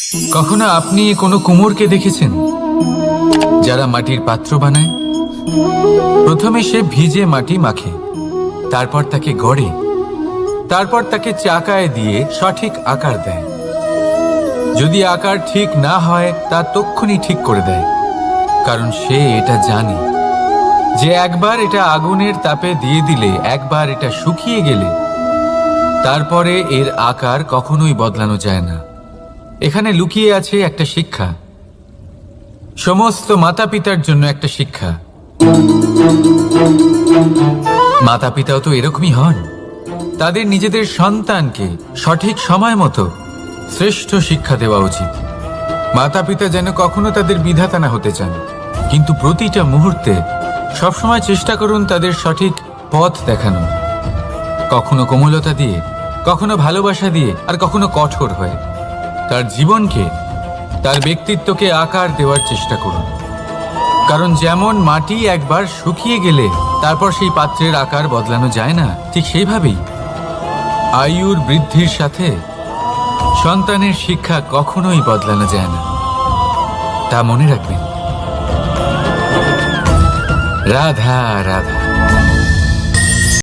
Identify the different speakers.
Speaker 1: কখনো আপনি কোনো কুমোরকে দেখেছেন যারা মাটির পাত্র বানায়? প্রথমে সে ভিজে মাটি মাখে, তারপর তাকে গড়ে, তারপর তাকে চাকায় দিয়ে সঠিক আকার দেয়। যদি আকার ঠিক না হয় তা তক্ষুনি ঠিক করে দেয়, কারণ সে এটা জানে যে একবার এটা আগুনের তাপে দিয়ে দিলে, একবার এটা শুকিয়ে গেলে তারপরে এর আকার কখনোই বদলানো যায় না। এখানে লুকিয়ে আছে একটা শিক্ষা, সমস্ত মাতা পিতার জন্য একটা শিক্ষা। মাতা পিতাও তো এরকমই হন, তাদের নিজেদের সন্তানকে সঠিক সময় মতো শ্রেষ্ঠ শিক্ষা দেওয়া উচিত। মাতা পিতা যেন কখনো তাদের বিধাতা না হতে চান, কিন্তু প্রতিটা মুহূর্তে সবসময় চেষ্টা করুন তাদের সঠিক পথ দেখানো, কখনো কোমলতা দিয়ে, কখনো ভালোবাসা দিয়ে, আর কখনো কঠোর হয়ে। তার জীবনকে, তার ব্যক্তিত্বকে আকার দেওয়ার চেষ্টা করুন, কারণ যেমন মাটি একবার শুকিয়ে গেলে তারপর সেই পাত্রের আকার বদলানো যায় না, ঠিক সেইভাবেই আয়ুর বৃদ্ধির সাথে সন্তানের শিক্ষা কখনোই বদলানো যায় না। তা মনে রাখবেন। রাধা রাধা।